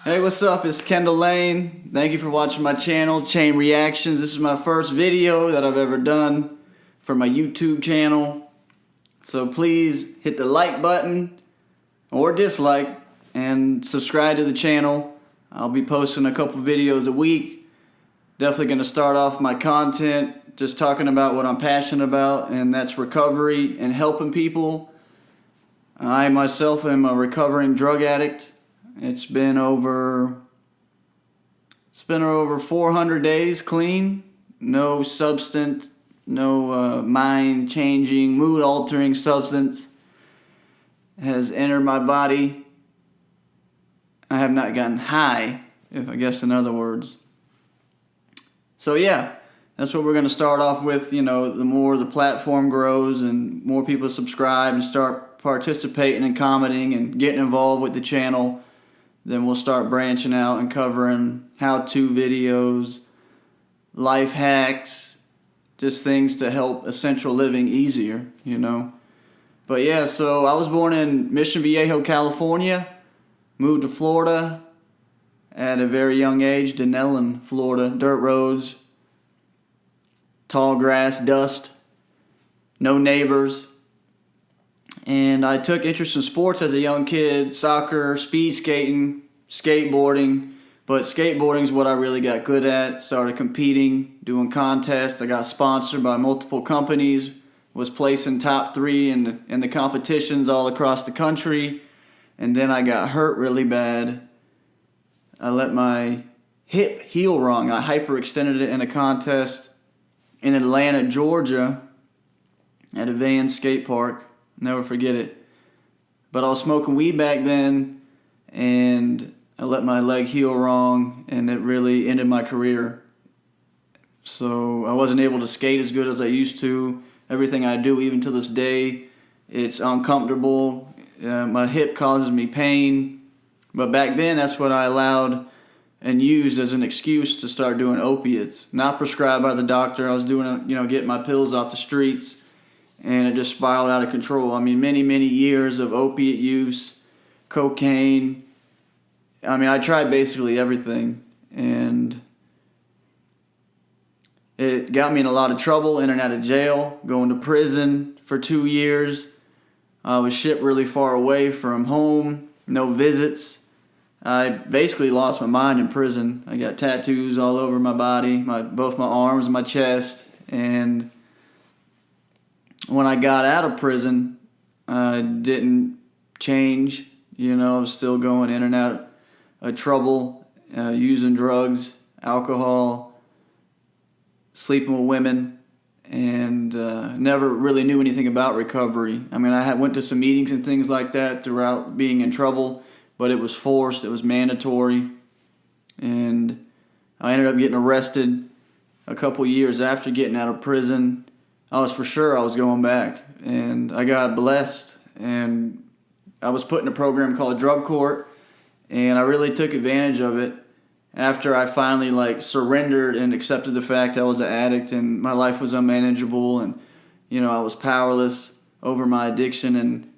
Hey, what's up? It's Kendall Lane. Thank you for watching my channel, Chain Reactions. This is my first video that I've ever done for my YouTube channel. So please hit the like button or dislike and subscribe to the channel. I'll be posting a couple videos a week. Definitely going to start off my content just talking about what I'm passionate about, and that's recovery and helping people. I myself am a recovering drug addict. It's been over 400 days clean, no substance, no mind-changing, mood-altering substance has entered my body. I have not gotten high, I guess in other words. So yeah, that's what we're going to start off with. You know, the more the platform grows and more people subscribe and start participating and commenting and getting involved with the channel, then we'll start branching out and covering how-to videos, life hacks, just things to help essential living easier, you know. But yeah, so I was born in Mission Viejo, California, moved to Florida at a very young age, Denellen, Florida, dirt roads, tall grass, dust, no neighbors. And I took interest in sports as a young kid, soccer, speed skating, skateboarding. But skateboarding is what I really got good at. Started competing, doing contests. I got sponsored by multiple companies, was placing top 3 in the competitions all across the country. And then I got hurt really bad. I let my hip heal wrong. I hyperextended it in a contest in Atlanta, Georgia at a Van skate park. Never forget it. But I was smoking weed back then, and I let my leg heal wrong, and it really ended my career. So I wasn't able to skate as good as I used to. Everything I do, even to this day, it's uncomfortable. My hip causes me pain. But back then, that's what I allowed and used as an excuse to start doing opiates. Not prescribed by the doctor. I was doing, getting my pills off the streets. And it just spiraled out of control. I mean, many, many years of opiate use, cocaine. I mean, I tried basically everything. And it got me in a lot of trouble, in and out of jail, going to prison for 2 years. I was shipped really far away from home, no visits. I basically lost my mind in prison. I got tattoos all over my body, both my arms and my chest. And when I got out of prison, I didn't change. I was still going in and out of trouble, using drugs, alcohol, sleeping with women, and never really knew anything about recovery. I mean, I went to some meetings and things like that throughout being in trouble, but it was forced, it was mandatory, and I ended up getting arrested a couple years after getting out of prison. I was for sure I was going back, and I got blessed, and I was put in a program called Drug Court, and I really took advantage of it after I finally surrendered and accepted the fact I was an addict and my life was unmanageable, and I was powerless over my addiction, and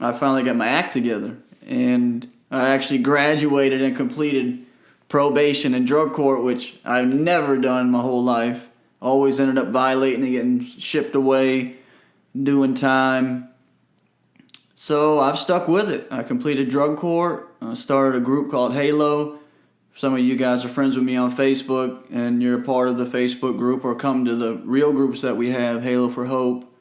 I finally got my act together, and I actually graduated and completed probation in drug court, which I've never done my whole life. Always ended up violating and getting shipped away, doing time. So I've stuck with it. I completed drug court. I started a group called Halo. Some of you guys are friends with me on Facebook, and you're a part of the Facebook group, or come to the real groups that we have, Halo for Hope.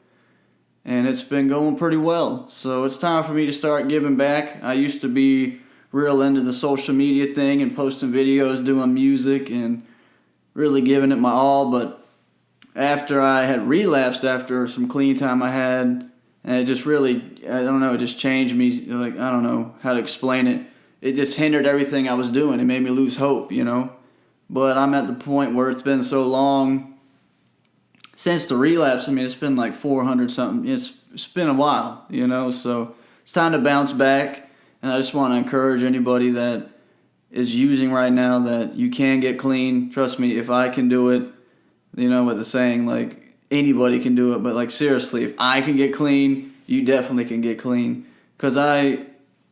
And it's been going pretty well. So it's time for me to start giving back. I used to be real into the social media thing and posting videos, doing music, and really giving it my all, but after I had relapsed after some clean time I had, and it just really, it just changed me. I don't know how to explain it. It just hindered everything I was doing. It made me lose hope, But I'm at the point where it's been so long since the relapse. I mean, it's been like 400 something. It's been a while, So it's time to bounce back. And I just want to encourage anybody that is using right now that you can get clean. Trust me, if I can do it, what the saying, anybody can do it. But seriously, if I can get clean, you definitely can get clean. Because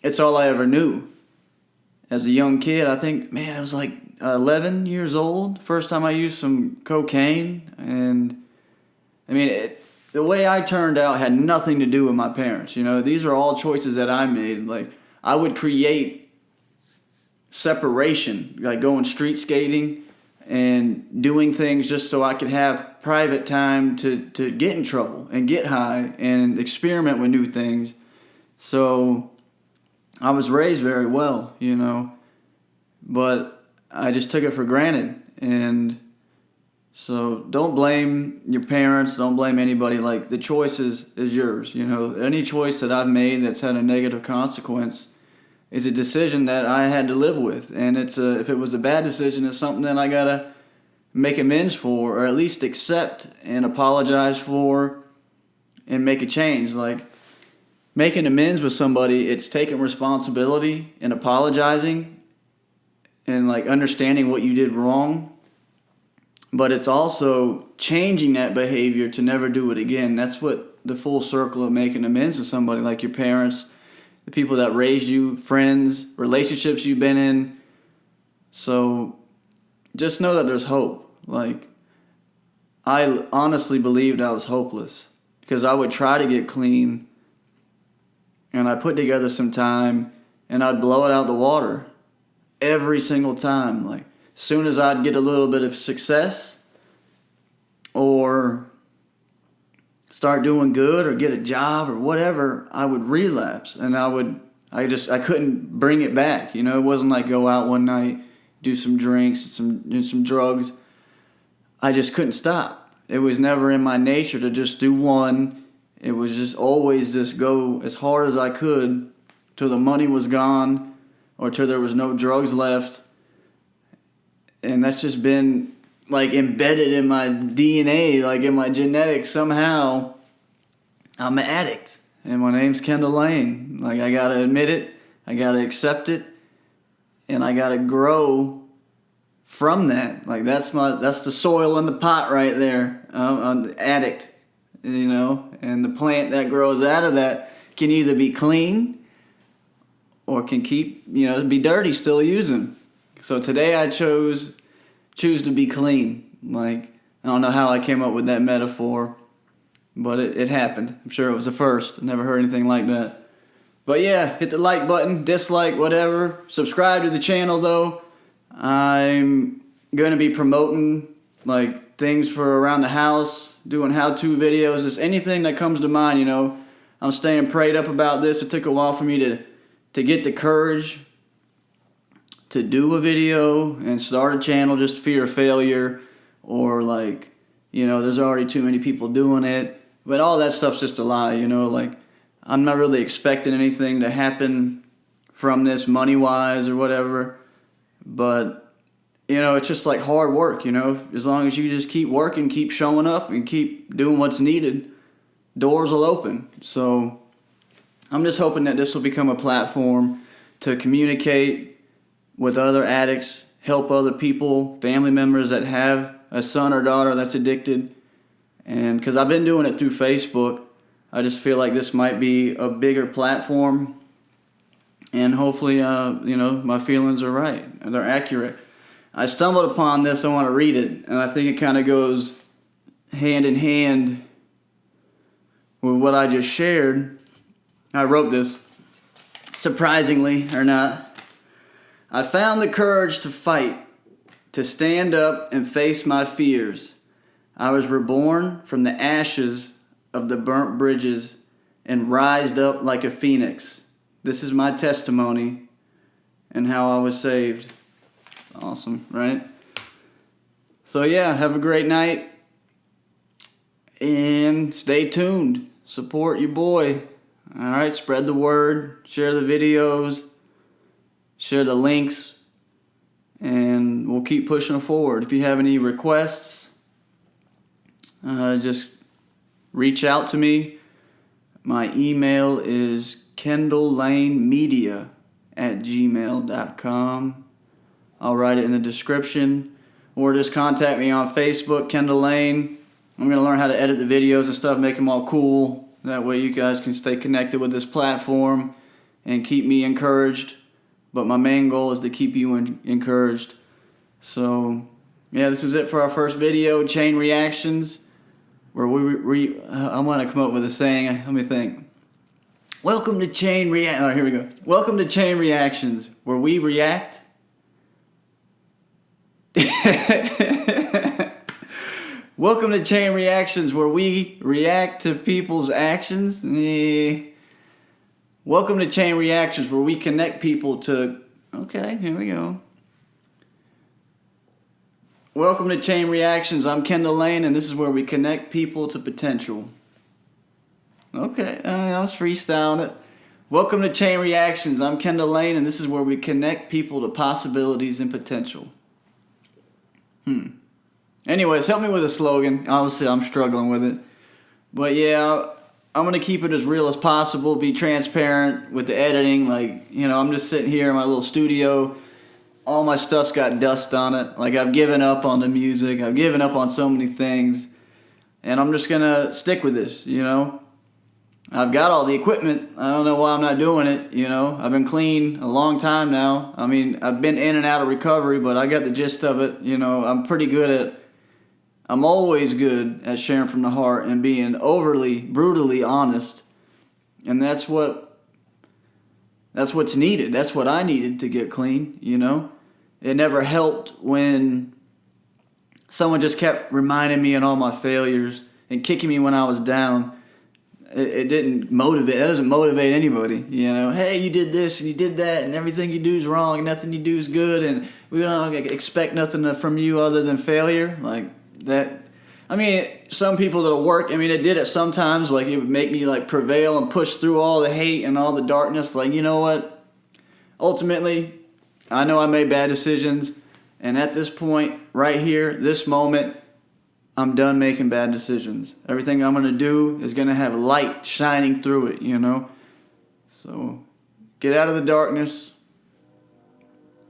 it's all I ever knew. as a young kid, I think, man, I was like 11 years old. First time I used some cocaine. And I mean, the way I turned out had nothing to do with my parents. You know, these are all choices that I made. Like, I would create separation, like going street skating and doing things just so I could have private time to get in trouble and get high and experiment with new things. So I was raised very well, you know, but I just took it for granted. And so don't blame your parents, don't blame anybody. Like, the choice is yours, you know. Any choice that I've made that's had a negative consequence is a decision that I had to live with. And if it was a bad decision, it's something that I gotta make amends for, or at least accept and apologize for and make a change. Like, making amends with somebody, it's taking responsibility and apologizing and like understanding what you did wrong. But it's also changing that behavior to never do it again. That's what the full circle of making amends to somebody, like your parents, the people that raised you, friends, relationships you've been in. So just know that there's hope. Like, I honestly believed I was hopeless because I would try to get clean and I'd put together some time and I'd blow it out the water every single time. Like, as soon as I'd get a little bit of success or start doing good or get a job or whatever, I would relapse and I couldn't bring it back. You know, it wasn't like go out one night, do some drinks, do some drugs. I just couldn't stop. It was never in my nature to just do one. It was just always just go as hard as I could till the money was gone or till there was no drugs left. And that's just been like embedded in my DNA, like in my genetics somehow. I'm an addict. And my name's Kendall Lane. Like, I gotta admit it, I gotta accept it, and I gotta grow from that. Like, that's the soil in the pot right there. I'm the addict, you know. And the plant that grows out of that can either be clean or can be dirty, still using. So today I choose to be clean. Like, I don't know how I came up with that metaphor, but it happened. I'm sure it was a first. I never heard anything like that. But yeah, hit the like button, dislike, whatever. Subscribe to the channel though. I'm going to be promoting like things for around the house, doing how-to videos, just anything that comes to mind, you know. I'm staying prayed up about this. It took a while for me to get the courage to do a video and start a channel, just fear of failure, or like, you know, there's already too many people doing it. But all that stuff's just a lie, you know. Like, I'm not really expecting anything to happen from this money-wise or whatever. But, you know, it's just like hard work, you know. As long as you just keep working, keep showing up, and keep doing what's needed, doors will open. So I'm just hoping that this will become a platform to communicate with other addicts, help other people, family members that have a son or daughter that's addicted. And because I've been doing it through Facebook, I just feel like this might be a bigger platform. And hopefully, you know, my feelings are right and they're accurate. I stumbled upon this. I want to read it. And I think it kind of goes hand in hand with what I just shared. I wrote this, surprisingly or not. I found the courage to fight, to stand up and face my fears. I was reborn from the ashes of the burnt bridges and rised up like a phoenix. This is my testimony and how I was saved. Awesome, right? So yeah, have a great night and stay tuned. Support your boy. All right, spread the word, share the videos, share the links, and we'll keep pushing forward. If you have any requests, just reach out to me. My email is kendalllanemedia@gmail.com. I'll write it in the description. Or just contact me on Facebook, Kendall Lane. I'm going to learn how to edit the videos and stuff, make them all cool. That way you guys can stay connected with this platform and keep me encouraged but my main goal is to keep you encouraged. So, yeah, this is it for our first video, Chain Reactions, where I want to come up with a saying. Let me think. Welcome to Chain React. Oh, here we go. Welcome to Chain Reactions, where we react. Welcome to Chain Reactions, where we react to people's actions. Welcome to Chain Reactions, where we connect people to... Okay, here we go. Welcome to Chain Reactions. I'm Kendall Lane, and this is where we connect people to potential. Okay, I was freestyling it. Welcome to Chain Reactions. I'm Kendall Lane, and this is where we connect people to possibilities and potential. Anyways, help me with a slogan. Obviously, I'm struggling with it. But yeah, I'm going to keep it as real as possible, be transparent with the editing. Like, you know, I'm just sitting here in my little studio. All my stuff's got dust on it. Like, I've given up on the music. I've given up on so many things. And I'm just going to stick with this, you know. I've got all the equipment. I don't know why I'm not doing it, you know. I've been clean a long time now. I mean, I've been in and out of recovery, but I got the gist of it. You know, I'm always good at sharing from the heart and being overly, brutally honest. And that's what's needed. That's what I needed to get clean, you know. It never helped when someone just kept reminding me of all my failures and kicking me when I was down. It didn't motivate. That doesn't motivate anybody, you know. Hey, you did this and you did that, and everything you do is wrong, and nothing you do is good, and we don't expect nothing from you other than failure. Like that. I mean, some people that'll work. I mean, it did it sometimes. Like, it would make me like prevail and push through all the hate and all the darkness. Like, you know what? Ultimately, I know I made bad decisions, and at this point, right here, this moment, I'm done making bad decisions. Everything I'm going to do is going to have light shining through it, you know. So get out of the darkness,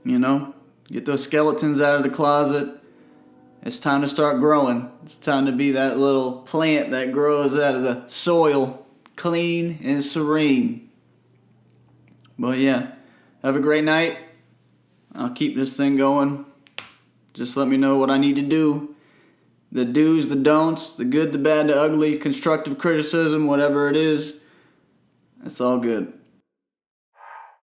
you know. Get those skeletons out of the closet. It's time to start growing. It's time to be that little plant that grows out of the soil, clean and serene. But yeah, have a great night. I'll keep this thing going. Just let me know what I need to do. The do's, the don'ts, the good, the bad, the ugly, constructive criticism, whatever it is, it's all good.